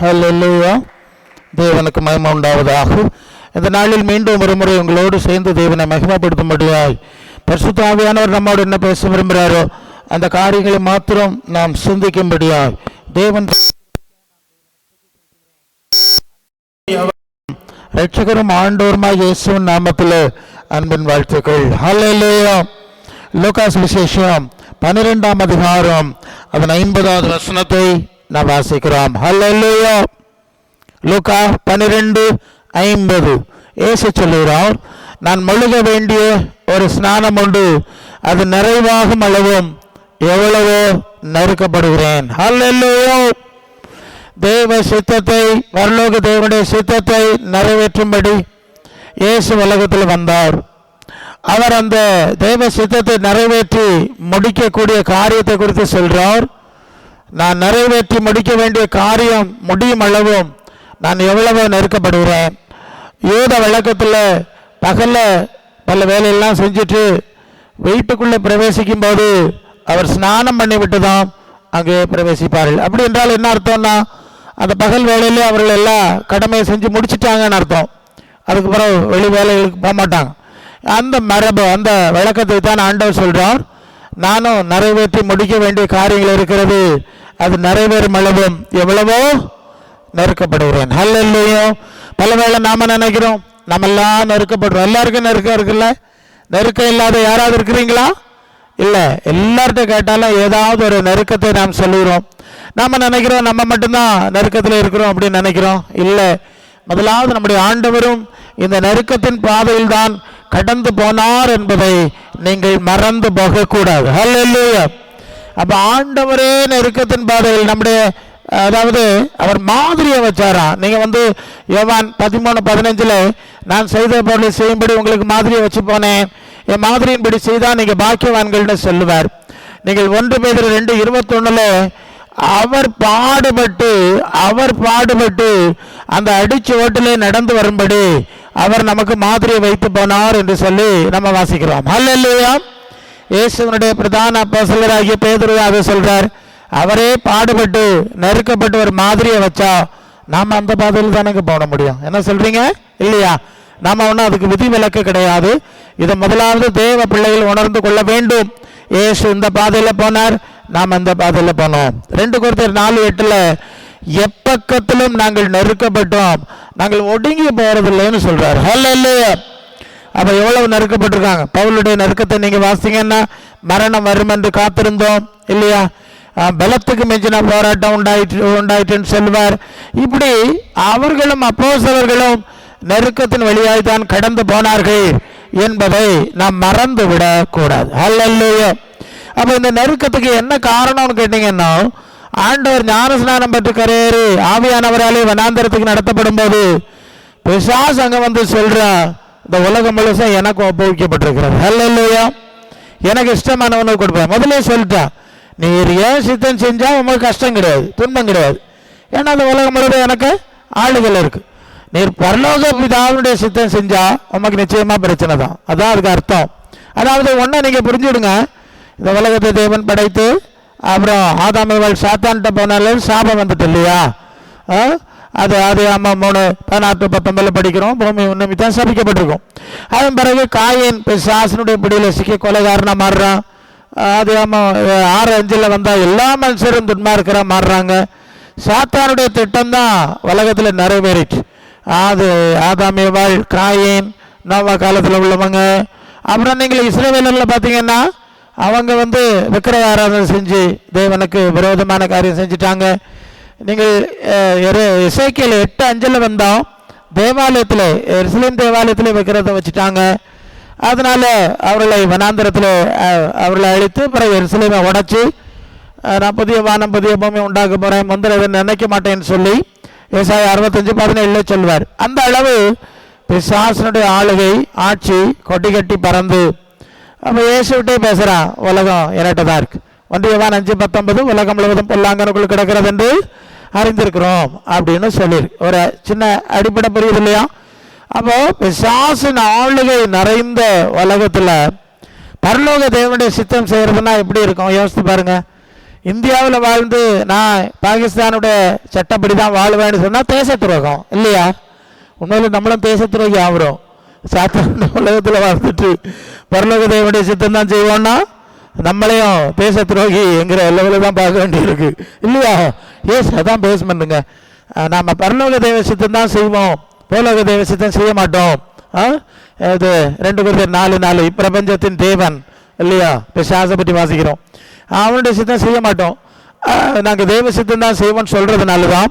ஹல்லேலூயா. தேவனுக்கு மகிமை உண்டாவதாக. இந்த நாளில் மீண்டும் ஒரு முறை உங்களோடு சேர்ந்து தேவனை மகிமைப்படுத்தும்படியாய் பரிசுத்த ஆவியானவர் நம்மோடு என்ன பேச விரும்புகிறாரோ அந்த காரியங்களை மாத்திரம் நாம் சிந்திக்கும்படியாய் தேவன் ரட்சகரும் ஆண்டவருமாய் இயேசுவின் நாமத்தில் அன்பின் வாழ்த்துக்கள். ஹல்லேலூயா. லூக்கா சுவிசேஷம் 12ஆம் அதிகாரம் அதன் 50வது வசனத்தை நாம் வாசிக்கிறோம். ஹல்லேலூயா. லூக்கா 12:50 இயேசு சொல்லுகிறார், நான் முழுக வேண்டிய ஒரு ஸ்நானம் உண்டு, அது நிறைவாகும் அளவும் எவ்வளவோ நெருக்கப்படுகிறேன். ஹல்லேலூயா. தேவ சித்தத்தை, பரலோக தேவனுடைய சித்தத்தை நிறைவேற்றும்படி இயேசு உலகத்தில் வந்தார். அவர் அந்த தேவ சித்தத்தை நிறைவேற்றி முடிக்கக்கூடிய காரியத்தை குறித்து சொல்றார். நான் நிறைவேற்றி முடிக்க வேண்டிய காரியம் முடியும் அளவும் நான் எவ்வளவோ நெருக்கப்படுகிறேன். யூத வழக்கத்தில் பகல்ல பல வேலையெல்லாம் செஞ்சுட்டு வீட்டுக்குள்ளே பிரவேசிக்கும் போது அவர் ஸ்நானம் பண்ணிவிட்டு தான் அங்கே பிரவேசிப்பார்கள். அப்படி என்றால் என்ன அர்த்தம்னா, அந்த பகல் வேலையிலே அவர்கள் எல்லாம் கடமையை செஞ்சு முடிச்சுட்டாங்கன்னு அர்த்தம். அதுக்கு பிறகு வெளி வேலைகளுக்கு போக மாட்டாங்க. அந்த மரபு, அந்த விளக்கத்தை தான் ஆண்டவர் சொல்றார், நானும் நிறைவேற்றி முடிக்க வேண்டிய காரியங்கள் இருக்கிறது, அது நிறைவேறும் அளவும் எவ்வளவோ நெருக்கப்படுகிறேன். ஹல்லேலூயா. பலவேளை நாம நினைக்கிறோம் நம்ம எல்லாம் நெருக்கப்படுறோம். எல்லாருக்கும் நெருக்கம் இருக்குல்ல? நெருக்கம் இல்லாத யாராவது இருக்கிறீங்களா? இல்லை. எல்லார்கிட்ட கேட்டாலும் ஏதாவது ஒரு நெருக்கத்தை நாம் சொல்லுகிறோம். நாம நினைக்கிறோம் நம்ம மட்டும்தான் நெருக்கத்தில் இருக்கிறோம் அப்படின்னு நினைக்கிறோம். இல்லை, முதலாவது நம்முடைய ஆண்டவரும் இந்த நெருக்கத்தின் பாதையில் தான் கடந்து போனார் என்பதை நீங்கள் மறந்து போகக்கூடாது. ஹல்லேலூயா. அப்ப ஆண்டவரே நெருக்கத்தின் பாதையில் நம்முடைய, அதாவது அவர் மாதிரியை வச்சாராம். நீங்க யோவான் 13:15 நான் செய்த பொருளை செய்யும்படி உங்களுக்கு மாதிரியை வச்சு போனேன், என் மாதிரியின்படி செய்தால் நீங்க பாக்கியவான்கள்னு சொல்லுவார். நீங்கள் 1 பேதுரு 2:21 அவர் பாடுபட்டு அந்த அடிச்சு ஓட்டிலே நடந்து வரும்படி அவர் நமக்கு மாதிரியை வைத்து போனார் என்று சொல்லி நம்ம வாசிக்கிறோம். ஹல்லேலூயா. இயேசுவினுடைய பிரதான அப்போஸ்தலராகிய பேதுரு அதை சொல்றார். அவரே பாடுபட்டு நெருக்கப்பட்டு ஒரு மாதிரியை வச்சா நாம அந்த பாதையில் தானே போட முடியும். என்ன சொல்றீங்க? இல்லையா? நாம ஒன்றும் அதுக்கு விதி விலக்கு கிடையாது. இதை முதலாவது தேவ பிள்ளைகள் உணர்ந்து கொள்ள வேண்டும். இயேசு இந்த பாதையில் போனார், நாம் அந்த பாதையில் போனோம். 2 Corinthians 4:8 எப்பக்கத்திலும் நாங்கள் நெருக்கப்பட்டோம், நாங்கள் ஒடுங்கி போறதில்லைன்னு சொல்றாரு. ஹல்லேலூயா. அப்ப எவ்வளவு நெருக்கப்பட்டிருக்காங்க. பவுலுடைய நெருக்கத்தை நீங்க வாசிங்கன்னா, மரணம் வரும் என்று காத்திருந்தோம் இல்லையா, பலத்துக்கு மிஞ்சின போராட்டம் உண்டாயிட்டுன்னு சொல்வார். இப்படி அவர்களும் அப்போஸ்தலர்களும் நெருக்கத்தின் வழியாய் தான் கடந்து போனார்கள் என்பதை நாம் மறந்து விடக்கூடாது. ஹல்லேலூயா. அப்ப இந்த நெருக்கத்துக்கு என்ன காரணம்னு கேட்டீங்கன்னா, ஆண்டவர் ஞானஸ்நானம் பெற்று கரையேறி ஆவியானவராலே வனாந்தரத்துக்கு நடத்தப்படும் போது பிசாசு அங்க சொல்ற, இந்த உலகம் முழுசும் எனக்கு ஒப்புவிக்கப்பட்டிருக்கிறது. ஹல்லேலூயா. எனக்கு இஷ்டமான உணவு கொடுப்பேன். முதலே சொல்லிட்டேன், நீர் ஏன் சித்தம் செஞ்சா உங்களுக்கு கஷ்டம் கிடையாது, துன்பம் கிடையாது. ஏன்னா அந்த உலகம் முழுவதும் எனக்கு ஆளுகள் இருக்கு. நீர் பரலோக பிதாவுடைய சித்தம் செஞ்சா உமக்கு நிச்சயமா பிரச்சனை தான். அதான் அதுக்கு அர்த்தம். அதாவது ஒன்றை நீங்க புரிஞ்சுடுங்க, இந்த உலகத்தை தேவன் படைத்து அப்புறம் ஆதாம் சாத்தான்கிட்ட போனாலும் சாபம் வந்துட்டு இல்லையா? அது 3:18 படிக்கிறோம். பூமி உன்னிமித்தான் சபிக்கப்பட்டிருக்கும். அதன் பிறகு காயின் பிசாசனுடைய பிடியில் சிக்கி கொலைகாரனா மாறுறான். 6:5 வந்தா எல்லா மனுஷரும் துன்மார்க்கரா மாறுறாங்க. சாத்தானுடைய திட்டம் தான் உலகத்தில் நிறைவேறிச்சு. அது ஆதாம் ஏவாள், காயின், நோவா காலத்தில் உள்ளவங்க. அப்புறம் நீங்கள் இஸ்ரவேலர்ல பார்த்தீங்கன்னா அவங்க விக்கிரக ஆராதனை செஞ்சு தேவனுக்கு விரோதமான காரியம் செஞ்சுட்டாங்க. நீங்கள் எசேக்கியேல் 8:5 வந்தோம், தேவாலயத்தில், எருசலேம் தேவாலயத்தில் விக்கிரகத்தை வச்சுட்டாங்க. அதனால அவர்களை வனாந்தரத்தில் அவர்களை அழித்து பிறகு எருசலேமை உடைச்சி நான் புதிய வானம் புதிய பூமி உண்டாக்க போறேன், முந்திர நினைக்க மாட்டேன்னு சொல்லி ஏசாயா 65:17 சொல்வார். அந்த அளவு பிசாசனுடைய ஆளுகை ஆட்சி கொட்டி கட்டி பறந்து, அப்ப இயேசுவிட்டே பேசுறான், உலகம் என்கிட்ட தான் இருக்கு. 1 யோவான் 5:19 உலகம் முழுவதும் பொல்லாங்கனுக்குள் கிடக்கிறது என்று அறிந்திருக்கிறோம் அப்படின்னு சொல்லியிருக்கு. ஒரு சின்ன அடிப்படை புரியுது இல்லையா? அப்போ பிசாசின் ஆளுகை நிறைந்த உலகத்துல பரலோக தேவனுடைய சித்தம் செய்யறதுன்னா எப்படி இருக்கும் யோசித்து பாருங்க. இந்தியாவில் வாழ்ந்து நான் பாகிஸ்தானுடைய சட்டப்படி தான் வாழ்வேன்னு சொன்னால் தேச துரோகம் இல்லையா? உண்மையில் நம்மளும் தேச துரோகி ஆகிறோம். சாத்தான உலகத்தில் வாழ்ந்துட்டு பரலோக தேவனுடைய சித்தம் தான் செய்வோம்னா நம்மளையும் தேச துரோகி என்கிற லெவலில் தான் பார்க்க வேண்டியிருக்கு இல்லையா? ஏஸ் அதான் பேஸ்மெண்ட்டுங்க. நாம் பரலோக தேவ சித்தம் தான் செய்வோம், பூலோக தேவ சித்தம் செய்ய மாட்டோம். இது 2 Corinthians 4:4 பிரபஞ்சத்தின் தேவன் இல்லையா? பிசாசை பற்றி வாசிக்கிறோம். அவனுடைய சித்தம் செய்ய மாட்டோம், நாங்கள் தேவ சித்தம் தான் செய்வோம்னு சொல்கிறதுனால தான்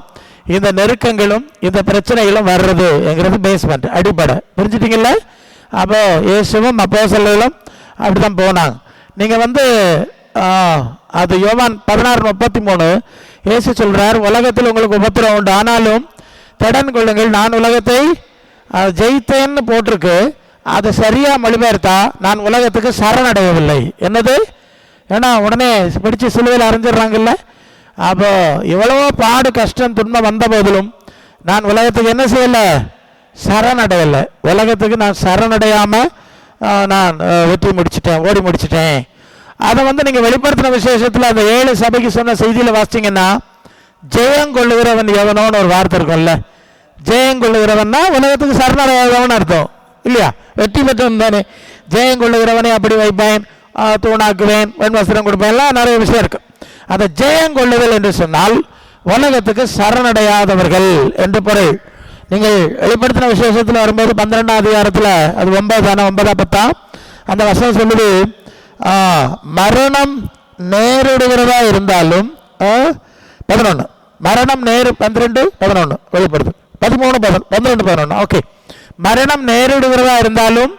இந்த நெருக்கங்களும் இந்த பிரச்சனைகளும் வர்றது என்கிறது பேஸ்மெண்ட், அடிப்படை. புரிஞ்சுட்டிங்கல்ல? அப்போ இயேசுவும் அப்போஸ்தலர்களும் அப்படி தான் போனாங்க. நீங்கள் அது யோவான் 16:33 இயேசு சொல்கிறார், உலகத்தில் உங்களுக்கு உபத்திரம் உண்டு, ஆனாலும் திடன் கொள்ளுங்கள், நான் உலகத்தை ஜெயித்தேன்னு போட்டிருக்கு. அதை சரியாக மொழிபெயர்த்தா நான் உலகத்துக்கு சரணடையவில்லை. என்னது? ஏன்னா உடனே பிடிச்சி சிலுவையில் அரைஞ்சிடுறாங்கல்ல. அப்போ எவ்வளவோ பாடு கஷ்டம் துன்பம் வந்த போதிலும் நான் உலகத்துக்கு என்ன செய்யலை? சரணடையலை. உலகத்துக்கு நான் சரணடையாமல் நான் வெற்றி முடிச்சிட்டேன், ஓடி முடிச்சிட்டேன். அதை நீங்கள் வெளிப்படுத்தின விசேஷத்தில் அந்த 7 சபைக்கு சொன்ன செய்தியில் வாசிச்சிங்கன்னா, ஜெயங்கொள்ளுகிறவன் எவனோன்னு ஒரு வார்த்தை இருக்கும்ல. ஜெயங்கொள்ளுகிறவன்னா உலகத்துக்கு சரணடையாதவன் அர்த்தம் இல்லையா? வெற்றி பெற்றவன் தானே. ஜெயங்கொள்ளுகிறவனே அப்படி வைப்பேன், தூணாக்குவேன், வெண் வஸ்திரம் கொடுப்பேன், எல்லாம் நிறைய விஷயம் இருக்கு. அதை ஜெயங்கொள்ளுதல் என்று சொன்னால் உலகத்துக்கு சரணடையாதவர்கள் என்று பொருள். நீங்கள் வெளிப்படுத்தின விசேஷத்தில் வரும்போது 12ஆம் அதிகாரத்தில் அது 9 அந்த வசனம் சொல்லுது, மரணம் நேரிடுகிறதா இருந்தாலும் 11 மரணம் 12-11 வெளிப்படுத்து 13-12 ஓகே. மரணம் நேரிடுகிறதா இருந்தாலும்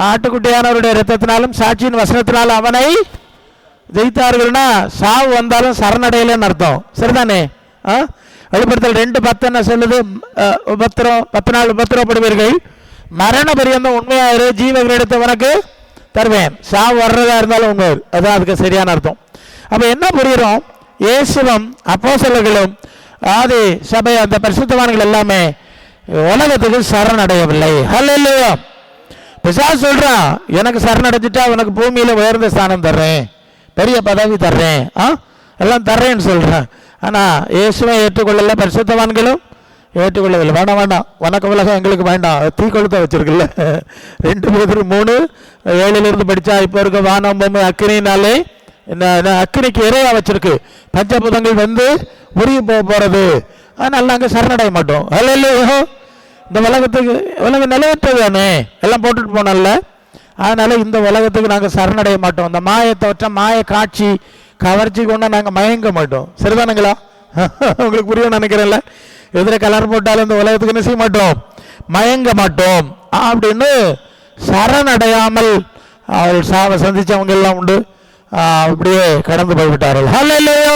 ஆட்டுக்குட்டியானவருடைய இரத்தத்தினாலும் சாட்சியின் வசனத்தினாலும் அவனை ஜெயித்தார்கள்னா சாவு வந்தாலும் சரணடையலன்னு அர்த்தம். சரிதானே? வெளிப்படுத்தல் 2:10 என்ன சொல்லுது? உபத்திரம் 10 நாள் உபத்திரப்படுவீர்கள், மரண பரியந்தம் உண்மையாயிரு, ஜீவ கிரீடத்தை உனக்கு தருவேன். சாவு வர்றதா இருந்தாலும் உண்மை, அதான் அதுக்கு சரியான அர்த்தம். அப்போ என்ன புரிகிறோம்? இயேசுவும் அப்போஸ்தலர்களும் ஆதி சபை அந்த பரிசுத்தவான்கள் எல்லாமே உலகத்துக்கு சரணடையவில்லை. ஹல்லேலூயா. பிசாசு சொல்றான், எனக்கு சரணடைஞ்சிட்டா உனக்கு பூமியில உயர்ந்த ஸ்தானம் தர்றேன், பெரிய பதவி தர்றேன், எல்லாம் தர்றேன்னு சொல்றேன். ஆனா இயேசுவை ஏற்றுக்கொள்ளல, பரிசுத்தவான்களும் ஏற்றுக்கொள்ளவில்லை. வேண்டாம் வேண்டாம், வணக்க உலகம் எங்களுக்கு வேண்டாம், தீ கொளுத்த வச்சிருக்குல்ல. 2 Peter 3:7 படிச்சா இப்போ இருக்க வானம் பூமி அக்கினினாலே அக்கினிக்கு இறையா வச்சிருக்கு, பஞ்சபூதங்கள் உருகி போறது. அதனால நாங்கள் சரணடைய மாட்டோம். அல்ல இந்த உலகத்துக்கு உலகம் நிலையற்றது தானே, எல்லாம் போட்டுட்டு போனோம்ல. அதனால இந்த உலகத்துக்கு நாங்கள் சரணடைய மாட்டோம். இந்த மாய தோற்றம், மாய காட்சி, கவர்ச்சி கொண்டு நாங்கள் மயங்க மாட்டோம். சரிதானுங்களா? உங்களுக்கு புரியும் நினைக்கிறேன்ல. எதிர கலர் போட்டாலும் இந்த உலகத்துக்கு என்ன செய்ய மாட்டோம்? மயங்க மாட்டோம் அப்படின்னு சரணடையாமல் அவள் சாவை சந்திச்சவங்க எல்லாம் உண்டு, அப்படியே கடந்து போய்விட்டார்கள். ஹல்லேலூயா.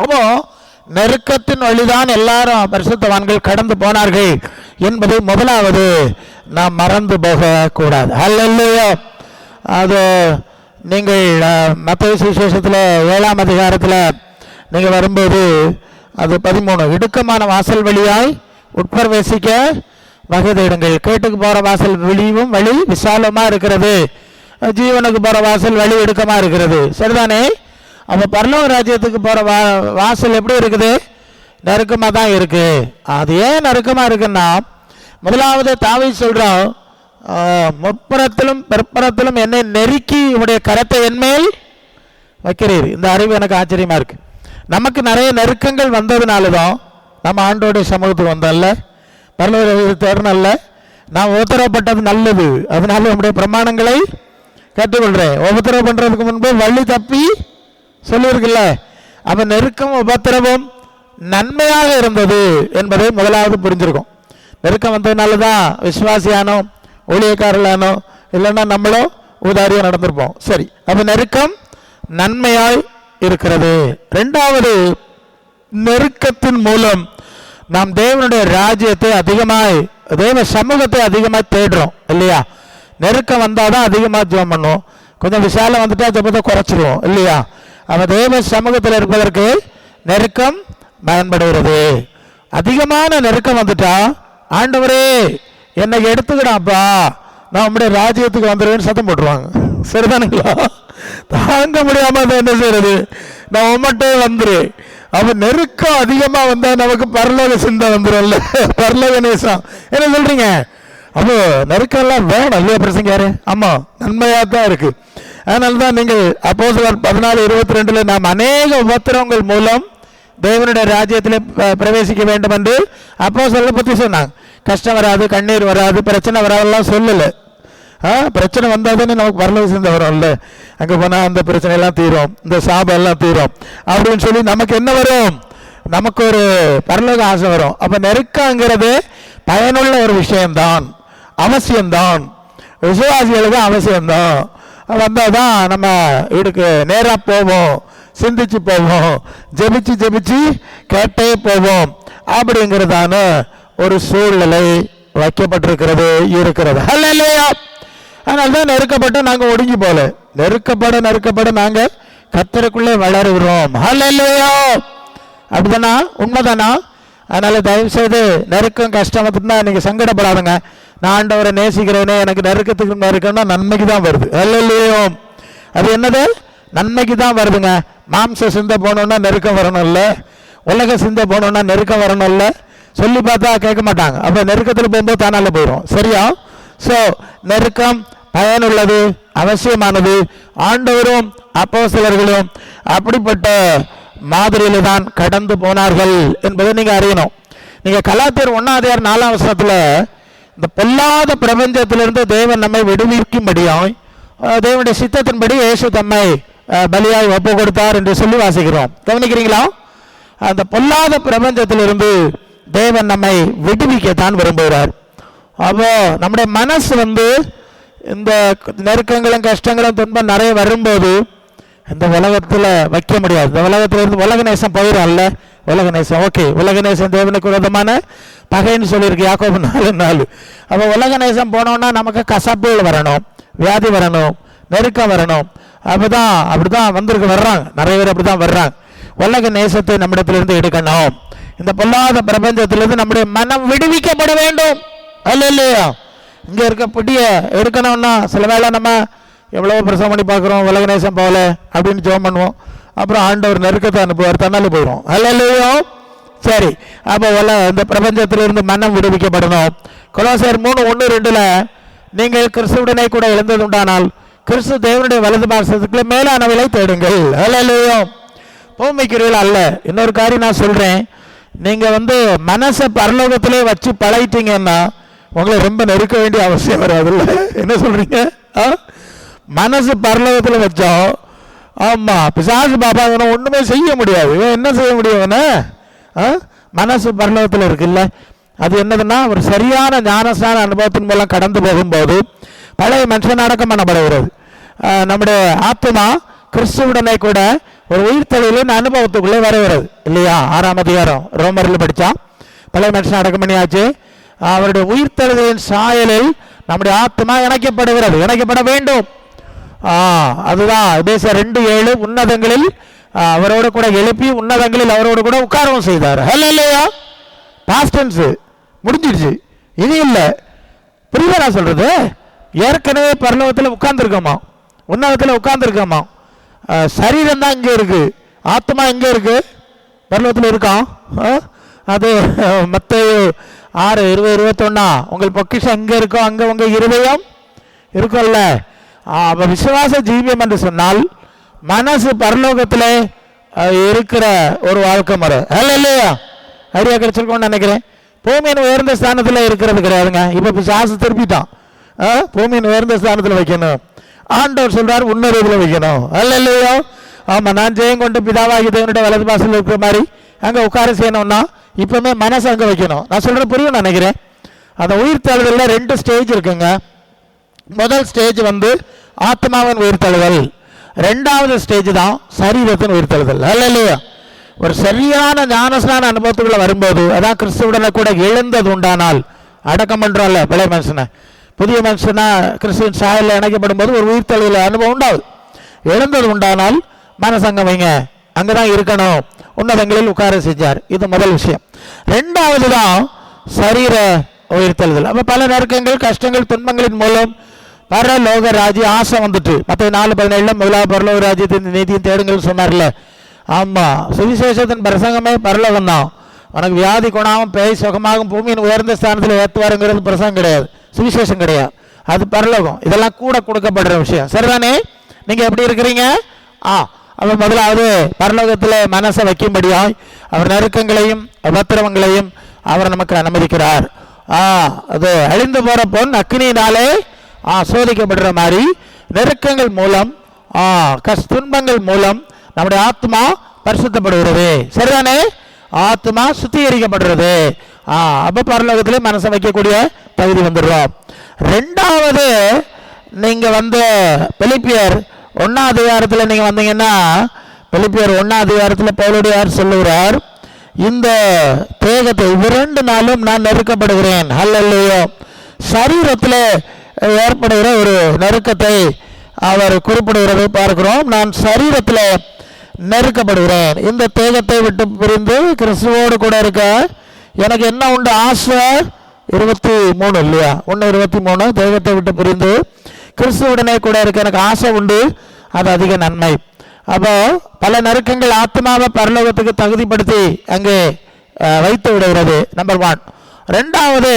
அப்போ நெருக்கத்தின் வழிதான் எல்லாரும் பரிசுத்தவான்கள் கடந்து போனார்கள் என்பதை முதலாவது நாம் மறந்து போக கூடாது. ஹல்லேலூயா. அது நீங்கள் மத்தேயு சுவிசேஷத்தில் 7ஆம் அதிகாரத்தில் நீங்கள் வரும்போது அது 13 இடுக்கமான வாசல் வழியாய் உட்பிரவேசிக்க வகை தேடுங்கள். கேட்டுக்கு போகிற வாசல் வெளியும் வழி விசாலமாக இருக்கிறது, ஜீவனுக்கு போகிற வாசல் வழி இடுக்கமாக இருக்கிறது. சரிதானே? அப்போ பரலோக ராஜ்யத்துக்கு போகிற வாசல் எப்படி இருக்குது? நெருக்கமாக தான் இருக்குது. அது ஏன் நெருக்கமாக இருக்குன்னா, முதலாவது தாவீது சொல்கிறான், முற்புறத்திலும் பிற்புறத்திலும் என்னை நெருக்கி உடைய கரத்தை என்மேல் வைக்கிறீர். இந்த அறிவு எனக்கு ஆச்சரியமாக இருக்குது. நமக்கு நிறைய நெருக்கங்கள் வந்ததுனால தான் நம்ம ஆண்டோடைய சமூகத்துக்கு வந்தோம்ல, பரலோக தேர்னல்ல. நான் உத்தரவுப்பட்டது நல்லது, அதனால நம்முடைய பிரமாணங்களை கற்றுக்கொள்கிறேன். உபத்திரவு பண்ணுறதுக்கு முன்பு வழி தப்பி சொல்லியிருக்குல்ல. அப்போ நெருக்கம் உபத்திரவம் நன்மையாக இருந்தது என்பதை முதலாவது புரிஞ்சிருக்கும். நெருக்கம் வந்ததுனால தான் விசுவாசியானோ ஊழியக்காரர்களானோ இல்லைன்னா நம்மளோ உதாரியம் நடந்திருப்போம். சரி, அப்போ நெருக்கம் நன்மையாய் இருக்கிறது. 2வது, நெருக்கத்தின் மூலம் நாம் தேவனுடைய ராஜ்யத்தை அதிகமாய், தேவ சமூகத்தை அதிகமாக தேடுறோம் இல்லையா? நெருக்கம் வந்தால் தான் அதிகமாக ஜெபம் பண்ணுவோம். கொஞ்சம் விசாலம் வந்துட்டா ஜெபத்தை குறைச்சிருவோம் இல்லையா? அவ தேவ சமூகத்தில் இருப்பதற்கு நெருக்கம் பயன்படுகிறது. அதிகமான நெருக்கம் வந்துட்டா, ஆண்டவரே என்னை எடுத்துக்கிடாப்பா, நான் உங்களுடைய ராஜ்யத்துக்கு வந்துடுவேன்னு சத்தம் போட்டுருவாங்க. சரிதானுங்களா? தாங்க முடியாம என்ன செய்யறது? நான் உமட்டே வந்துரு. அப்ப நெருக்கம் அதிகமா வந்தா நமக்கு பரலோக சிந்தை வந்துடும்ல, பரலோக நேசம். என்ன சொல்றீங்க? அப்போ நெருக்கம் எல்லாம் வேணும் இல்லையா பிரசங்கியாரு? ஆமா, நன்மையா தான் இருக்கு. அதனால்தான் நீங்கள் அப்போஸ்தலர் 14:22 நாம் அநேக உபத்திரவங்கள் மூலம் தேவனுடைய ராஜ்யத்திலே பிரவேசிக்க வேண்டும் என்று அப்போஸ்தலரை பற்றி சொன்னாங்க. கஷ்டம் வராது, கண்ணீர் வராது, பிரச்சனை வராதெல்லாம் சொல்லல. பிரச்சனை வந்தால் தானே நமக்கு பரலோக சிந்தை வரும்ல. அங்கே போனால் அந்த பிரச்சனை எல்லாம் தீரும், இந்த சாபம் எல்லாம் தீரும் அப்படின்னு சொல்லி நமக்கு என்ன வரும்? நமக்கு ஒரு பரலோக ஆசை வரும். அப்போ நெருக்கங்கிறது பயனுள்ள ஒரு விஷயம்தான், அவசியம்தான், விசுவாசிகளுக்கு அவசியம்தான். வந்தால் தான் நம்ம வீட்டுக்கு நேராக போவோம், சிந்திச்சு போவோம், ஜெபிச்சு ஜெபிச்சு கேட்டே போவோம். அப்படிங்கிறதான ஒரு சூழ்நிலை வைக்கப்பட்டிருக்கிறது இருக்கிறது. ஹல்லேலூயா. அதனால தான் நெருக்கப்பட்டு நாங்கள் ஒடுங்கி போல, நெருக்கப்பட நாங்கள் கர்த்தருக்குள்ளே வளருகிறோம். ஹல்லேலூயா. அப்படிதானா? உண்மைதானா? அதனால தயவு செய்து நெருக்கம் கஷ்டம் வந்துட்டுனா நீங்கள் சங்கடப்படாதுங்க. நான் ஆண்டவரை நேசிக்கிறேனே, எனக்கு நெருக்கம்னா நன்மைக்கு தான் வருது. ஹல்லேலூயா. அது என்னது? நன்மைக்கு தான் வருதுங்க. மாம்ச சிந்தை போனோன்னா நெருக்கம் வரணும்ல, உலக சிந்தை போனோன்னா நெருக்கம் வரணும்ல. சொல்லி பார்த்தா கேட்க மாட்டாங்க. அப்போ நெருக்கத்தில் போகும்போது தானால போயிடும். சரியா? ஸோ நெருக்கம் பயனுள்ளது, அவசியமானது. ஆண்டவரும் அப்போஸ்தலர்களும் அப்படிப்பட்ட மாதிரியில தான் கடந்து போனார்கள் என்பதை நீங்க அறியணும். நீங்க கலாத்தியர் 1:4 இந்த பொல்லாத பிரபஞ்சத்திலிருந்து தேவன் நம்மை விடுவிக்கும்படியாய் தேவனுடைய சித்தத்தின்படி இயேசு தம்மை பலியாய் ஒப்பு கொடுத்தார் என்று சொல்லி வாசிக்கிறோம். கவனிக்கிறீங்களா? அந்த பொல்லாத பிரபஞ்சத்திலிருந்து தேவன் நம்மை விடுவிக்கத்தான் விரும்புகிறார். அப்போ நம்முடைய மனசு இந்த நெருக்கங்களும் கஷ்டங்களும் துன்பம் நிறைய வரும்போது இந்த உலகத்தில் வைக்க முடியாது. இந்த உலகத்தில் இருந்து உலக நேசம் போயிடும்ல. உலக நேசம் ஓகே, உலக நேசம் தேவனுக்கு விரோதமான பகைன்னு சொல்லியிருக்கு யாக்கோபு 4:4. அப்போ உலக நேசம் போனோம்னா நமக்கு கசப்புகள் வரணும், வியாதி வரணும், நெருக்கம் வரணும். அப்படிதான் வர்றாங்க நிறைய பேர், அப்படிதான் வர்றாங்க. உலக நேசத்தை நம்மிடத்திலிருந்து எடுக்கணும். இந்த பொல்லாத பிரபஞ்சத்திலிருந்து நம்முடைய மனம் விடுவிக்கப்பட வேண்டும். அல்லையா? இங்கே இருக்க பிடிய எடுக்கணும்னா சில வேளை நம்ம எவ்வளோ பிரசவம் பண்ணி பார்க்குறோம், உலக நேசம் போகல அப்படின்னு ஜெபம் பண்ணுவோம். அப்புறம் ஆண்டவர் நெருக்கத்தை அனுப்புவார், தன்னால போயிடும். அல்லையோ? சரி, அப்போ இந்த பிரபஞ்சத்திலிருந்து மனம் விடுவிக்கப்படணும். கொலோசியர் 3:1-2 நீங்கள் கிறிஸ்துவுடனே கூட எழுந்தது உண்டானால் கிறிஸ்து தேவனுடைய வலது பாசத்துக்குள்ள மேலானவளை தேடுங்கள். அல்லையோ? பூமிக்கிறீர்கள் அல்ல. இன்னொரு காரியம் நான் சொல்கிறேன், நீங்கள் மனசை பரலோகத்திலே வச்சு பழகிட்டீங்கன்னா உங்களை ரொம்ப நெருக்க வேண்டிய அவசியம் வராதுல்ல. என்ன சொல்றீங்க? மனசு பரலோகத்தில் வச்சோம், ஆமா பிசாசு பாபா ஒண்ணுமே செய்ய முடியாது. என்ன செய்ய முடியும்? மனசு பரலோகத்தில் இருக்குல்ல. அது என்னதுன்னா ஒரு சரியான ஞானஸ்நான அனுபவத்தின் மூலம் கடந்து போகும்போது பழைய மனுஷன் அடக்கம் பண்ணப்படுகிறது. நம்முடைய ஆத்மா கிறிஸ்துவுடனே கூட ஒரு உயிர்த்தெழுதலின் அனுபவத்துக்குள்ளே வருகிறது இல்லையா? 6ஆம் அதிகாரம் ரோமரில் படித்தா பழைய மனுஷன் அடக்கம் பண்ணியாச்சு. அவருடைய உயிர்த்தெழுதலின் சாயலில் நம்முடைய ஆத்மா இணைக்கப்பட வேண்டும். அதுதான் எபேசியர் 2:7 உன்னதங்களில் அவரோடு கூட எழுப்பி உன்னதங்களில் அவரோடு கூட உட்காரவும் செய்தார். ஹல்லேலூயா. பாஸ்ட் டென்ஸ் முடிஞ்சிடுச்சு, இது இல்லை. புரியுதா நான் சொல்றது? ஏற்கனவே பரலோகத்தில் உட்கார்ந்துருக்கோமா, உன்னதத்தில் உட்கார்ந்துருக்கோமா. சரீரம் தான் இங்கே இருக்கு, ஆத்மா எங்கே இருக்கு? பரலோகத்தில் இருக்கான். அது மத்தேயு 6:20-21 உங்கள் பொக்கிஷம் எங்கே இருக்கோ அங்கே உங்கள் இருதயம் இருக்கும்ல. விசுவாச ஜீவியம் என்று சொன்னால் மனசு பரலோகத்தில் இருக்கிற ஒரு வாழ்க்கை முறை. இல்லையா? ஐடியா கிடைச்சிருக்கோன்னு நினைக்கிறேன். பூமியின் உயர்ந்த ஸ்தானத்தில் இருக்கிறது கிடையாதுங்க. இப்போ பிசாசு திருப்பிட்டான். பூமியின் உயர்ந்த ஸ்தானத்தில் வைக்கணும். ஆண்டவர் சொல்றார் உன்னதத்தில் வைக்கணும். இல்லையோ? ஆமா, நான் ஜெயம் கொண்டு பிதாவாகி தேவனுடைய வலது பாசல் இருக்கிற மாதிரி அங்கே உட்கார செய்யணும்னா இப்பவுமே மனசு அங்கே வைக்கணும். நான் சொல்ற புரியும் நினைக்கிறேன். அந்த உயிர்த்தெழுதலில் 2 ஸ்டேஜ் இருக்குங்க. முதல் ஸ்டேஜ் ஆத்மாவின் உயிர்த்தெழுதல், 2வது ஸ்டேஜ் தான் சரீரத்தின் உயிர்த்தெழுதல். இல்லையா? ஒரு சரியான ஞானஸ்நான அனுபவத்துக்குள்ள வரும்போது அதான் கிறிஸ்துவுடனே கூட எழுந்தது உண்டானால் அடக்கம் பண்றோம்ல பழைய மனுஷனை, புதிய மனுஷனா கிறிஸ்துவின் சாயலில் இணைக்கப்படும் போது ஒரு உயிர்த்தெழுதல் அனுபவம் உண்டாது. எழுந்தது உண்டானால் மனசங்கம் வைங்க, அங்கதான் இருக்கணும், உன்னதங்களில் உட்கார செஞ்சார். இது முதல் விஷயம். 2வது தான் சரீர உயிர்த்தெழுதல். அப்ப பல நெருக்கங்கள் கஷ்டங்கள் துன்பங்களின் மூலம் பரலோக ராஜ்ய ஆசை வந்துட்டு மற்ற 4:17 முதலாவது பரலோக ராஜ்யத்தின் நீதியும் தேடுங்கள் சொன்னார்ல. ஆமாம், சுவிசேஷத்தின் பிரசங்கமே பரலோகம் தான். உனக்கு வியாதி குணாவும் பேய் சுகமாகும் பூமியின் உயர்ந்த ஸ்தானத்தில் ஏற்றுவாருங்கிறது பிரசங்கம் கிடையாது, சுவிசேஷம் கிடையாது, அது பரலோகம். இதெல்லாம் கூட கொடுக்கப்படுற விஷயம். சரிதானே? நீங்கள் எப்படி இருக்கிறீங்க? அவர் முதலாவது பரலோகத்தில் மனசை வைக்கும்படியாய் அவர் நெருக்கங்களையும் உபத்திரவங்களையும் அவர் நமக்கு அனுமதிக்கிறார். அது அழிந்து போகிற பொன் அக்னியினாலே சோதிக்கப்படுற மாதிரி நெருக்கங்கள் மூலம் துன்பங்கள் மூலம் நம்முடைய ஆத்மா பரிசுத்தப்படுகிறது. சரிதானே? ஆத்மா சுத்திகரிக்கப்படுறது. அப்போ பரலோகத்திலே மனசை வைக்கக்கூடிய தகுதி வந்துடுறோம். ரெண்டாவது, நீங்கள் பிலிப்பியர் 1ஆம் அதிகாரத்தில் நீங்கள் வந்தீங்கன்னா, பிலிப்பியர் 1ஆம் அதிகாரத்தில் பவுலடியார் சொல்லுகிறார், இந்த தேகத்தை 2 நாளும் நான் நெருக்கப்படுகிறேன். ஹல்லேலூயா. சரீரத்தில் ஏற்படுகிற ஒரு நெருக்கத்தை அவர் குறிப்பிடுகிறதை பார்க்கிறோம். நான் சரீரத்தில் நெருக்கப்படுகிறேன். இந்த தேகத்தை விட்டு பிரிந்து கிறிஸ்துவோடு கூட இருக்க எனக்கு என்ன உண்டு? ஆசை 23 இல்லையா? 1:23 தேகத்தை விட்டு பிரிந்து கிறிஸ்துவுடனே கூட இருக்க எனக்கு ஆசை உண்டு, அது அதிக நன்மை. அப்போ பல நெருக்கங்கள் ஆத்மாவை பரலோகத்துக்கு தகுதிப்படுத்தி அங்கே வைத்து விடுகிறது. நம்பர் 1. ரெண்டாவது,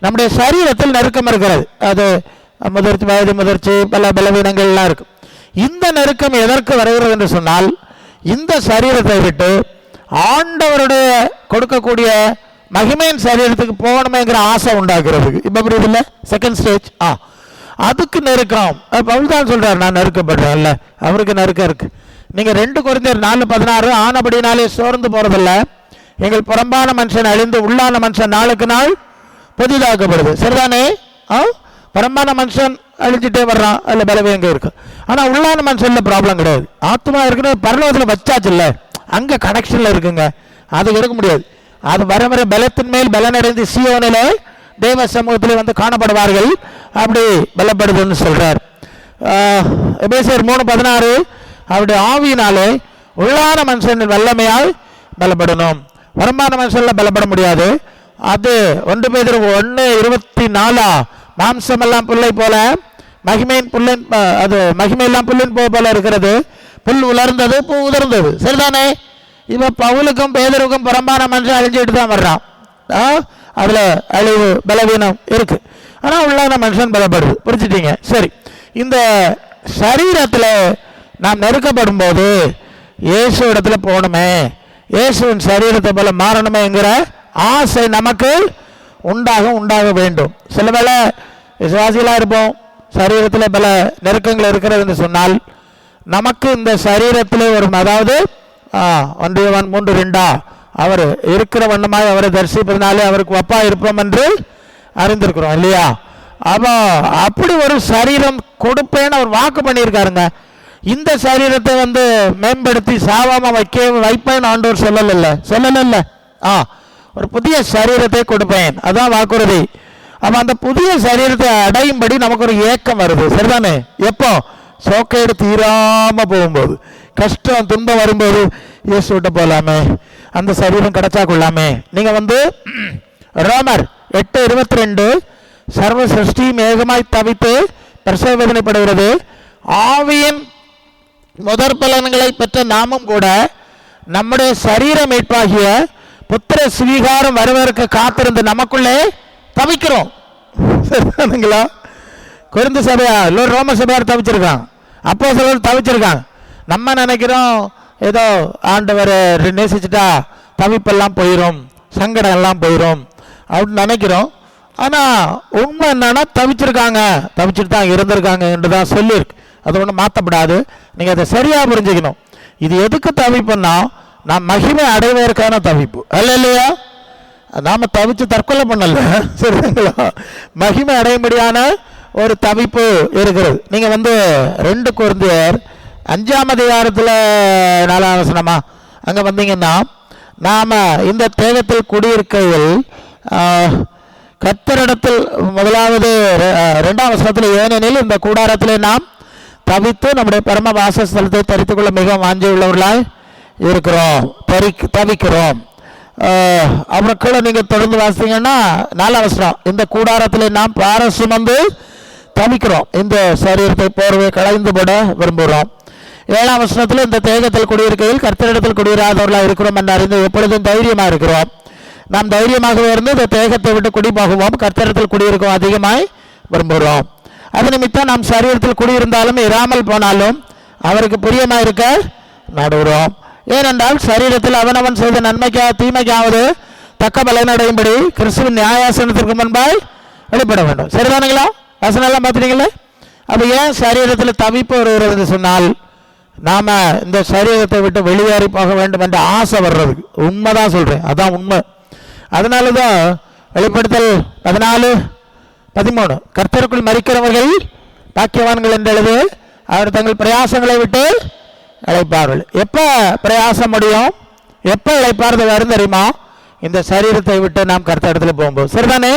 நம்முடைய சரீரத்தில் நெருக்கம் இருக்கிறது. அது முதிர்ச்சி, வயது முதிர்ச்சி, பல பலவீனங்கள்லாம் இருக்கு. இந்த நெருக்கம் எதற்கு வருகிறது என்று சொன்னால், இந்த சரீரத்தை விட்டு ஆண்டவருடைய கொடுக்கக்கூடிய மகிமையின் சரீரத்துக்கு போகணுமேங்கிற ஆசை உண்டாக்குறதுக்கு. இப்போ புரியுது இல்லை? Second stage. அதுக்கு நெருக்கம். பவுல் தான் சொல்றார், நான் நெருக்கப்படுறேன்ல, அவருக்கு நெருக்கம் இருக்கு. நீங்கள் 2 கொரிந்தியர் 4:16 ஆனபடினாலே சோர்ந்து போறதில்ல, எங்கள் புறம்பான மனுஷன் அழிந்து உள்ளான மனுஷன் நாளுக்கு நாள் புதிதாக்கப்படுது. சரிதானே? புறம்பான மனுஷன் அழிஞ்சிட்டே வர்றான், அதில் பலவீனங்க இருக்கு. ஆனால் உள்ளான மனுஷன்ல ப்ராப்ளம் கிடையாது. ஆத்மா இருக்குன்னு பரலோகத்தில் வச்சாச்சு இல்லை, அங்கே கனெக்ஷனில் இருக்குங்க, அது இருக்க முடியாது. அது வர வர பலத்தின் மேல் பலனடைந்து சீயோனிலே தேவ சமூகத்திலே காணப்படுவார்கள். அப்படி பலப்படுதுன்னு சொல்றார். எபேசியர் 3:16 அவருடைய ஆவியினாலே உள்ளான மனுஷன் வல்லமையால் பலப்படணும், புறம்பான மனுஷன்ல பலப்பட முடியாது. அது 1 பேதுரு 1:24 மாம்சமெல்லாம் புல்லை போல மகிமையின் புல்லின், அது மகிமையெல்லாம் புல்லின் போல இருக்கிறது, புல் உலர்ந்தது பூ உதிர்ந்தது. சரிதானே? இப்போ பவுலுக்கும் பேதருக்கும் புறம்பான மனுஷன் அழிஞ்சிட்டு தான் வர்றான். அதில் அழிவு பலவீனம் இருக்கு, ஆனால் உள்ளான மனுஷன் பலப்படுது. புரிஞ்சுட்டீங்க? சரி, இந்த சரீரத்தில் நாம் நெருக்கப்படும் போது இயேசு இடத்துல போகணுமே, இயேசுவின் சரீரத்தை போல மாறணுமேங்கிற ஆசை நமக்கு உண்டாக வேண்டும். சில வேளை விசுவாசிகளாக இருப்போம், சரீரத்தில் பல நெருக்கங்கள் இருக்கிறது என்று சொன்னால் நமக்கு இந்த சரீரத்தில் ஒரு, அதாவது 1 யோவான் 3:2 அவர் இருக்கிற வண்ணமாய் அவரை தரிசிப்பதனாலே அவருக்கு ஒப்பா இருப்போம் என்று அறிந்திருக்கிறோம் இல்லையா? அப்போ அப்படி ஒரு சரீரம் கொடுப்பேன்னு அவர் வாக்கு பண்ணியிருக்காருங்க. இந்த சரீரத்தை மேம்படுத்தி சாவாம வைப்பேன் ஆண்டவர் சொல்லல. ஒரு புதிய சரீரத்தை கொடுப்பேன், அதான் வாக்குறுதி. அப்ப அந்த புதிய சரீரத்தை அடையும்படி நமக்கு ஒரு ஏக்கம் வருது. சரிதானே? எப்போ? சோக்கையெடு தீராம போகும்போது, கஷ்டம் துன்பம் வரும்போது இயேசு விட்டு போகலாமே, அந்த சரீரம் கிடைச்சா கொள்ளாமே. நீங்க ரோமர் 8:22 சர்வ சிருஷ்டியும் ஏகமாய் தவித்து பிரசவவேதனைப்படுகிறது, ஆவியின் முதற் பலன்களை பெற்ற நாமும் கூட நம்முடைய சரீர மீட்பாகிய புத்திர சுவீகாரம் வருவதற்கு காத்திருந்து நமக்குள்ளே தவிக்கிறோம். சரிங்களா? கொரிந்து சபையா இல்லை ரோம சபையார் தவிச்சிருக்காங்க, அப்போ சிலர் தவிச்சிருக்காங்க. நம்ம நினைக்கிறோம் ஏதோ ஆண்டவர் நேசிச்சுட்டா தவிப்பெல்லாம் போயிடும், சங்கடம் எல்லாம் போயிடும் அப்படின்னு நினைக்கிறோம். ஆனால் உண்மை என்னன்னா தவிச்சுட்டு தான் இருந்திருக்காங்க என்று தான் சொல்லியிருக்கு. அது ஒன்றும் மாற்றப்படாது. நீங்கள் அதை சரியாக புரிஞ்சுக்கணும். இது எதுக்கு தவிப்புன்னா, நான் மகிமை அடைவதற்கான தவிப்பு அல்ல இல்லையா? நாம தவிச்சு தற்கொலை பண்ணல, சரிங்களா? மகிமை அடையும்படியான ஒரு தவிப்பு இருக்கிறது. நீங்க 2 கொரிந்தியர் 5ஆம் அதிகாரத்தில் 4ஆம் வசனமா அங்க வந்தீங்கன்னா, நாம இந்த தேகத்தில் குடியிருக்கையில் கர்த்தரிடத்தில் முதலாவது 2ஆம் வசனத்தில், ஏனெனில் இந்த கூடாரத்திலே நாம் தவித்து நம்முடைய பரம வாசஸ்தலத்தை தரித்துக் கொள்ள மிகவும் வாஞ்சி உள்ளவர்களாய் இருக்கிறோம், தவிக்கிறோம். அப்புறம் கீழே நீங்க தொடர்ந்து வாசித்தீங்கன்னா 4ஆம் வசனம், இந்த கூடாரத்தில் நாம் பாரம் சுமந்து தவிக்கிறோம், இந்த சரீரத்தை போர்வை களைந்து போட விரும்புகிறோம். 7ஆம் வசனத்தில் இந்த தேகத்தில் குடியிருக்கையில் கர்த்தரிடத்தில் குடியிராதவர்களாக இருக்கிறோம் என்று அறிந்து எப்பொழுதும் தைரியமாக இருக்கிறோம். நாம் தைரியமாக இருந்து இந்த தேகத்தை விட்டு குடி போகுவோம், கர்த்தரிடத்தில் குடியிருக்கும் அதிகமாய் விரும்புகிறோம். அது நிமித்தம் நாம் சரீரத்தில் குடியிருந்தாலும் இராமல் போனாலும் அவருக்கு பிரியமாக இருக்க நாடுகிறோம். ஏனென்றால் சரீரத்தில் அவனவன் செய்த நன்மைக்காக தீமைக்காவது தக்க பலனடையும்படி கிறிஸ்துவின் நியாயாசனத்திற்கு முன்பாய் வெளிப்பட வேண்டும். சரிதானுங்களா? வசனம் எல்லாம் பார்த்துட்டீங்களே. அப்போ ஏன் சரீரத்தில் தவிப்பு வருகிறது சொன்னால், நாம் இந்த சரீரத்தை விட்டு வெளியேறி போக வேண்டும் என்ற ஆசை வர்றதுக்கு. உண்மைதான் சொல்கிறேன், அதான் உண்மை. அதனால தான் வெளிப்படுத்தல் 14:13 கர்த்தருக்குள் மரிக்கிறவர்கள் பாக்கியவான்கள் என்றெழுது அவர் தங்கள் பிரயாசங்களை விட்டு இழைப்பார்கள். எப்போ பிரயாசம் முடியும், எப்போ இழைப்பார்கள் வரும் தெரியுமா? இந்த சரீரத்தை விட்டு நாம் கர்த்தரிடத்தில் போகும்போது. சரிதானே?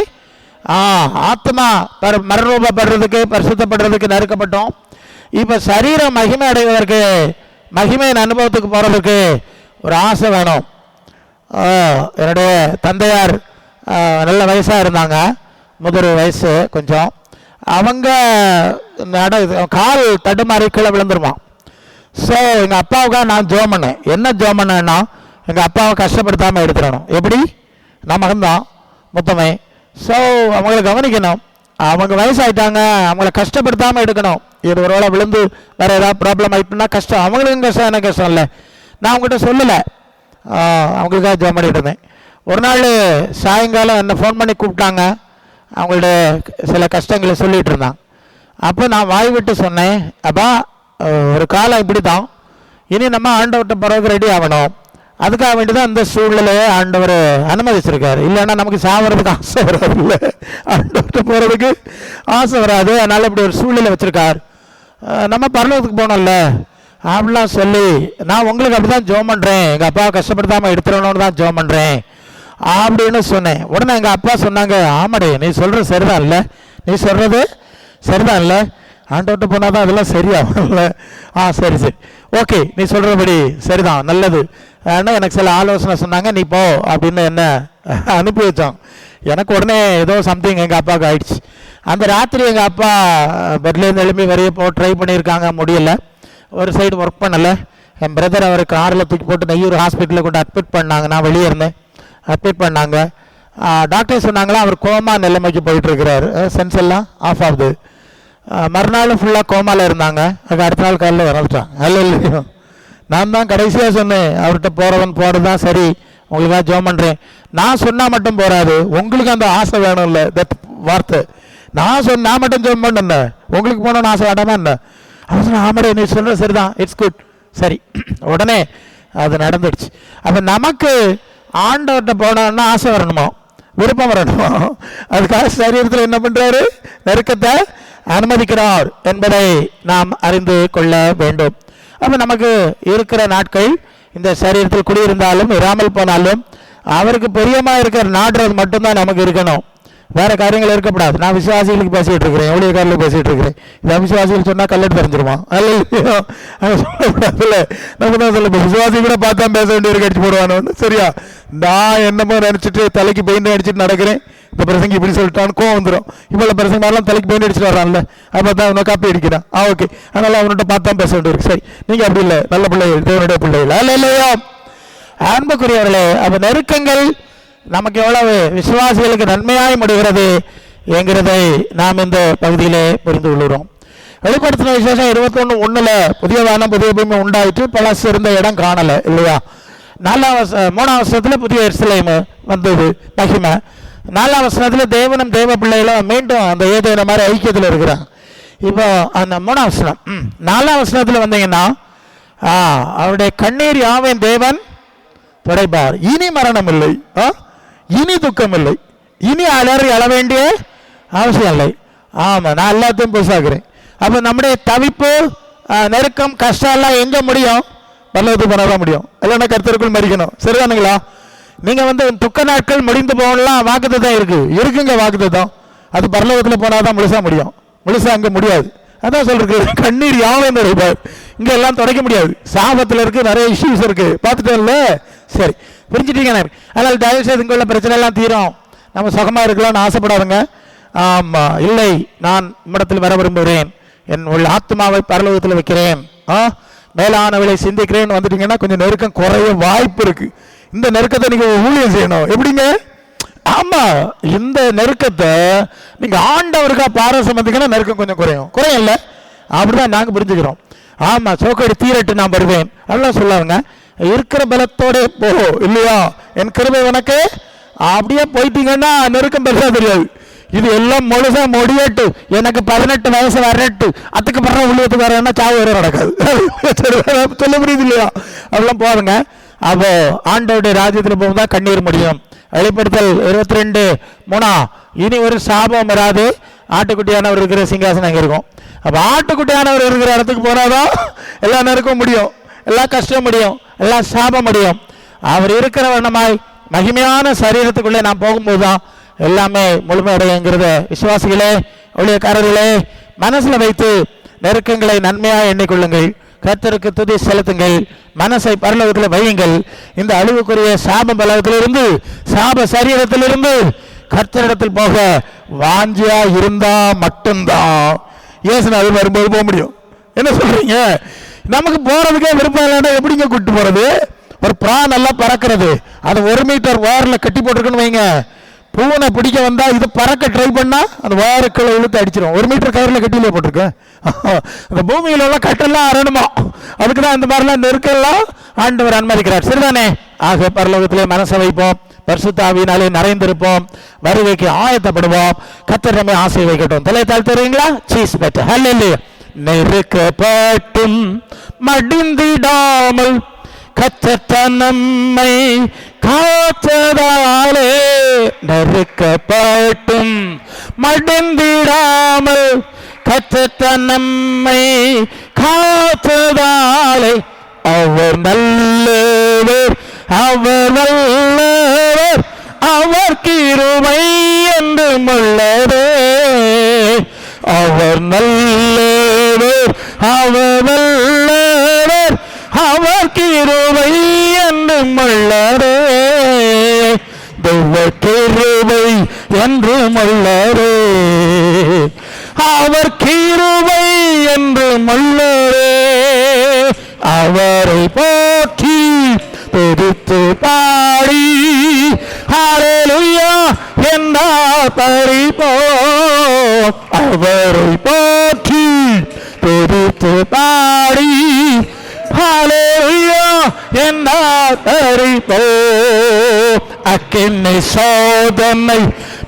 ஆத்மா மறுரூபப்படுறதுக்கு பரிசுத்தப்படுறதுக்கு நெருக்கப்பட்டோம். இப்போ சரீரம் மகிமை அடைவதற்கு, மகிமையின் அனுபவத்துக்கு போகிறதுக்கு ஒரு ஆசை வேணும். என்னுடைய தந்தையார் நல்ல வயசாக இருந்தாங்க, முதிர் வயசு கொஞ்சம். அவங்க கால் தடுமாறி கீழே விழுந்துருமா. ஸோ எங்கள் அப்பாவுக்காக நான் ஜோம் பண்ணேன். என்ன ஜோம் பண்ணேன்னா, எங்கள் அப்பாவை கஷ்டப்படுத்தாமல் எடுத்துடணும். எப்படி? நான் மகன்தான், முத்தமை. ஸோ அவங்கள கவனிக்கணும். அவங்க வயசாகிட்டாங்க, அவங்கள கஷ்டப்படுத்தாமல் எடுக்கணும். இது ஒரு வேளை விழுந்து வேறு ஏதாவது ப்ராப்ளம் ஆகிட்டுனா கஷ்டம், அவங்களுக்கும் கஷ்டம், எனக்கு கஷ்டம் இல்லை. நான் அவங்ககிட்ட சொல்லலை, அவங்களுக்காக ஜோம் பண்ணிட்டு இருந்தேன். ஒரு நாள் சாயங்காலம் என்னை ஃபோன் பண்ணி கூப்பிட்டாங்க. அவங்களோட சில கஷ்டங்களை சொல்லிகிட்டு இருந்தாங்க. அப்போ நான் வாய் விட்டு சொன்னேன், அப்பா ஒரு காலம் இப்படி தான், இனி நம்ம ஆண்டவர்கிட்ட பிறகு ரெடி ஆகணும். அதுக்காக வேண்டி தான் இந்த சூழ்நிலையை ஆண்டவர் அனுமதிச்சிருக்காரு. இல்லைன்னா நமக்கு சாவறதுக்கு ஆசை வராது, இல்லை ஆண்டவர்கிட்ட போகிறதுக்கு ஆசை வராது. அதனால் இப்படி ஒரு சூழ்நிலை வச்சுருக்கார். நம்ம பரலோகத்துக்கு போனோம்ல அப்படிலாம் சொல்லி, நான் உங்களுக்கு அப்படி தான் ஜோம் பண்ணுறேன், எங்கள் அப்பாவை கஷ்டப்படுத்தாமல் எடுத்துடணும்னு தான் ஜோம் பண்ணுறேன் அப்படின்னு சொன்னேன். உடனே எங்கள் அப்பா சொன்னாங்க, ஆமாடே நீ சொல்கிறது சரிதான் இல்லை, நீ சொல்கிறது சரிதான் இல்லை, ஆண்டவர்கிட்ட போனால் தான் அதெல்லாம் சரியாகும்ல. சரி சரி ஓகே, நீ சொல்கிறபடி சரிதான், நல்லது. ஆனால் எனக்கு சில ஆலோசனை சொன்னாங்க, நீ போ அப்படின்னு என்ன அனுப்பி வச்சோம். எனக்கு உடனே ஏதோ சம்திங் எங்கள் அப்பாவுக்கு ஆயிடுச்சு. அந்த ராத்திரி எங்கள் அப்பா பெட்லேருந்து எழுப்பி வரைய ட்ரை பண்ணியிருக்காங்க, முடியலை. ஒரு சைடு ஒர்க் பண்ணலை. என் பிரதர் அவர் காரில் தூக்கி போட்டு நெய்யூர் ஹாஸ்பிட்டலில் கொண்டு அட்மிட் பண்ணாங்க. நான் வெளியே இருந்தேன். அட்மிட் பண்ணாங்க. டாக்டர் சொன்னாங்களா அவர் கோமா நிலைமைக்கு போயிட்டுருக்கிறாரு, சென்ஸ் எல்லாம் ஆஃப் ஆகுது. மறுநாள் ஃபுல்லாக கோமாவில் இருந்தாங்க. அதுக்கு அடுத்த நாள் காலையில் இறந்துட்டாங்க. அல்ல இல்லையோ, நான் தான் கடைசியாக சொன்னேன், அவர்கிட்ட போகிறவன் போகிறது தான் சரி, உங்களுக்காக ஜோம் பண்ணுறேன். நான் சொன்னால் மட்டும் போகாது, உங்களுக்கு அந்த ஆசை வேணும் இல்லை, தட் வார்த்தை. நான் மட்டும் ஜோம் பண்ண, உங்களுக்கு போகணுன்னு ஆசை வேண்டாமா என்ன? அவர் சொன்ன, ஆமாடே நீ சொல்கிற சரிதான், இட்ஸ் குட், சரி. உடனே அது நடந்துடுச்சு. அப்போ நமக்கு ஆண்டவர்கிட்ட போனோன்னா ஆசை வரணுமா, விருப்பம் வரணுமா? அதுக்காக சரீரத்தில் என்ன பண்ணுறாரு, நெருக்கத்தை அனுமதிக்கிறார் என்பதை நாம் அறிந்து கொள்ள வேண்டும். அப்போ நமக்கு இருக்கிற நாட்கள் இந்த சரீரத்தில் குடியிருந்தாலும் இராமல் போனாலும் அவருக்கு பிரியமாக இருக்கிற நாடுறது மட்டும்தான் நமக்கு இருக்கணும், வேறு காரியங்கள் இருக்கக்கூடாது. நான் விசுவாசிகளுக்கு பேசிகிட்டு இருக்கிறேன், ஊழியக்காரர்களுக்கு பேசிகிட்டு இருக்கிறேன். இந்த அவிசுவாசிகள் சொன்னால் கல்லெட்டு தெரிஞ்சிருமா? அல்ல சொல்லக்கூடாதுல்ல. நம்ம தான் சொல்ல, விசுவாசி கூட பார்த்தா பேச வேண்டிய அடிச்சு போடுவானு. சரியா? நான் என்னமோ நினச்சிட்டு தலைக்கு பெயிண்ட் அடிச்சுட்டு நடக்கிறேன், இந்த பிரசங்க இப்படி சொல்லிட்டான்னு கோவம் வந்துடும். இவ்வளோ பிரசங்க மாதிரிலாம் தலைக்கு பெயிண்ட் அடிச்சுட்டு வரான்ல, அப்போ தான் அவனை காப்பி அடிக்கிறான். ஓகே, அதனால் அவன்கிட்ட பார்த்தா பேச வேண்டியிருக்கு. சரி, நீங்கள் அப்படி இல்லை, நல்ல பிள்ளைகள், தேவனுடைய பிள்ளைகள். அல்ல இல்லையா அன்புக்குரியவர்களே? அப்போ நெருக்கங்கள் நமக்கு எவ்வளவு விசுவாசிகளுக்கு நன்மையாய் முடிகிறது என்கிறதை நாம் இந்த பகுதியிலே புரிந்து கொள்கிறோம். வெளிப்படுத்தின விசேஷம் 21:1 புதிய வானம் புதிய பூமி உண்டாயிற்று, பழசு இருந்த இடம் காணலை இல்லையா? 3ஆம் வசனத்தில் புதிய எருசலேம் வந்தது, மகிமை. 4ஆம் வசனத்தில் தேவனும் தேவ பிள்ளைகளும் மீண்டும் அந்த ஏதேன மாதிரி ஐக்கியத்தில் இருக்கிறாங்க. இப்போ அந்த 3ஆம் வசனம் 4ஆம் வசனத்தில் வந்தீங்கன்னா, அவருடைய கண்ணீர் யாவின் தேவன் துடைப்பார், இனி மரணம் இல்லை, இனி துக்கம் இல்லை, இனி அலறி அழ வேண்டிய அவசியம் இல்லை. ஆமாம், நான் எல்லாத்தையும் புதுசாக்குறேன். அப்போ நம்முடைய தவிப்பு, நெருக்கம், கஷ்டம் எல்லாம் எங்கே முடியும்? பரலோகத்துக்கு போனால் தான் முடியும், இல்லைன்னா கர்த்தருக்குள் மரிக்கணும். சரிதானுங்களா? நீங்கள் துக்க நாட்கள் முடிந்து போகலாம், வாக்குத்தத்தம் இருக்குங்க வாக்குத்தத்தம். அது பரலோகத்தில் போனால் தான் முழுசாக முடியும், முழுசாக அங்கே முடியாது. அதான் சொல்றது, கண்ணீர் யாவும் இருப்பார், இங்கே எல்லாம் துடைக்க முடியாது. சாபத்தில் இருக்குது, நிறைய இஷ்யூஸ் இருக்குது, பார்த்துட்டோம்ல. சரி, புரிஞ்சுட்டீங்க. அதனால் தயவுசெய்து இங்குள்ள பிரச்சனை எல்லாம் தீரும், நம்ம சுகமாக இருக்கலாம்னு ஆசைப்படாதுங்க. ஆமாம், இல்லை நான் உம்மிடத்தில் வர விரும்புகிறேன், என் உள்ள ஆத்மாவை பரலோகத்தில் வைக்கிறேன், மேலானவளை சிந்திக்கிறேன்னு வந்துட்டீங்கன்னா கொஞ்சம் நெருக்கம் குறைய வாய்ப்பு இருக்கு. இந்த நெருக்கத்தை நீங்க ஊழியம் செய்யணும். எப்படிங்க? ஆமா, இந்த நெருக்கத்தை நீங்க ஆண்டவருக்கா பாரசம் வந்தீங்கன்னா நெருக்கம் கொஞ்சம் குறையும் இல்ல? அப்படிதான் நாங்க புரிஞ்சுக்கிறோம். ஆமா, சோக்கடி தீரட்டு நான் வருவேன் அதெல்லாம் சொல்லாருங்க. இருக்கிற பலத்தோட போ இல்லையா, என் கிருபை உனக்கு. அப்படியே போயிட்டீங்கன்னா நெருக்கம் பெருசா தெரியாது. இது எல்லாம் முழுசா முடியட்டு, எனக்கு 18 வயசு வரட்டு, அதுக்கு பிறகு உள்ளத்துக்கு வரேன்னா சாவு வர நடக்காது. சொல்ல முடியுது இல்லையா? அதெல்லாம் போதுங்க. அப்போ ஆண்டவருடைய ராஜ்யத்தில் போகும்போது கண்ணீர் முடியும். வெளிப்படுத்தல் 22:3 இனி ஒரு சாபம் வராது, ஆட்டுக்குட்டியானவர் இருக்கிற சிங்காசனம் அங்கே இருக்கும். அப்போ ஆட்டுக்குட்டியானவர் இருக்கிற இடத்துக்கு போனாதான் எல்லா நெருக்கம் முடியும், எல்லா கஷ்டம் முடியும், எல்லா சாபம் முடியும். அவர் இருக்கிற வண்ணமாய் மகிமையான சரீரத்துக்குள்ளே நான் போகும்போது தான் எல்லாமே முழுமையடைங்கிறத விசுவாசிகளே, ஊழியக்காரர்களே மனசுல வைத்து நெருக்கங்களை நன்மையாக எண்ணிக்கொள்ளுங்கள். கர்த்தருக்கு துதி செலுத்துங்கள். மனசை பரலோகத்தில் வையுங்கள். இந்த அழிவுக்குரிய சாப பலத்திலிருந்து, சாப சரீரத்திலிருந்து கர்த்தரிடத்தில் போக வாஞ்சியா இருந்தா மட்டும்தான் இயேசுநாதர் அது வரும்போது போக முடியும். என்ன சொல்றீங்க? நமக்கு போறதுக்கே விருப்பம் இல்லைன்னா எப்படிங்க கூட்டு போறது? ஒரு புறா நல்லா பறக்கிறது, அது 1 மீட்டர் வயர்ல கட்டி போட்டிருக்குன்னு வைங்க. பூனை பிடிக்க வந்தா இது பறக்க ட்ரை பண்ணா அந்த வயருக்குள்ள இழுத்து அடிச்சிடும். 1 மீட்டர் கயிறுல கட்டியிலே போட்டிருக்கு. அந்த பூமியில எல்லாம் கட்டெல்லாம் அரணுமா, அதுக்குதான் இந்த மாதிரிலாம் நெருக்கெல்லாம் ஆண்டவர் அனுமதிக்கிறார். சரிதானே? ஆக பரலோகத்திலே மனசை வைப்போம், பரிசுத்த ஆவியினாலே நிறைந்திருப்போம், வருகைக்கு ஆயத்தப்படுவோம். கர்த்தர் நம்மை ஆசை வைக்கட்டும். தலை தாழ்த்துறீங்களா? சீஸ் பெற்ற ஹல்லேலூயா. நெருக்கப்பட்டும் மடிந்திடாமல் கர்த்தர் நம்மை காத்ததாலே, நெருக்கப்பட்டும் மடிந்திடாமல் கர்த்தர் நம்மை காத்ததாலே, அவர் நல்லவர், அவர் நல்லவர், அவர் கிருபை என்றும் உள்ளதே. அவர் நல்லவர், அவர் நல்லவர், அவர் கிருபை என்றும் உள்ளதே. தெய்வ கிருபை என்றும் உள்ளதே, அவர் கிருபை என்றும் உள்ளதே. அவரை போற்றி துதித்து பாடி ஹல்லேலூயா என்றார் பரிபோம். அவரை போற்றி துதித்து பாடி ஹல்லேலூயா என்றார் பரிபோம். அக்கினை சோதனை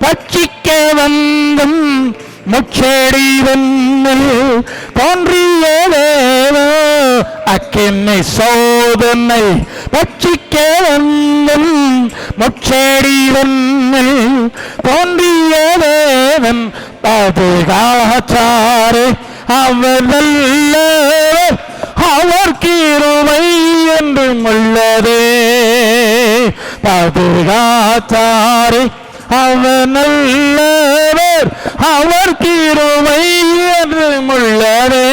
பட்சிக்க வந்தும் முச்செடி வெண்ணில் தோன்றிய தேவோ. அக்கினை சோதனை பட்சிக்க வந்தும் முச்செடி வெண்ணில் தோன்றிய தேவன் பாதுகாத்தாரே. அவர் நல்லவர், அவர் கிருபை என்றும் உள்ளதே. பாதுகாத்தாரே, அவர் நல்லவர், அவர் கிருபை என்றும் உள்ளதே.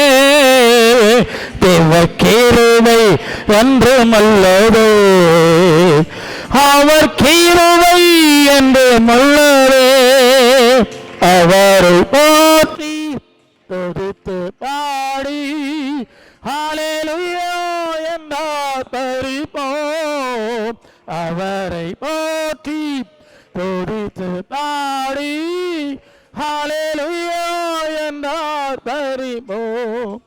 தேவ கிருபை என்றும் உள்ளதே, அவர் கிருபை என்றும் உள்ளதே. அவரை போற்றி துதித்து பாடி ஹல்லேலூயா என்றார் பரிபோம். அவரை போற்றி துதித்து பாடி ஹல்லேலூயா என்றார் பரிபோம்.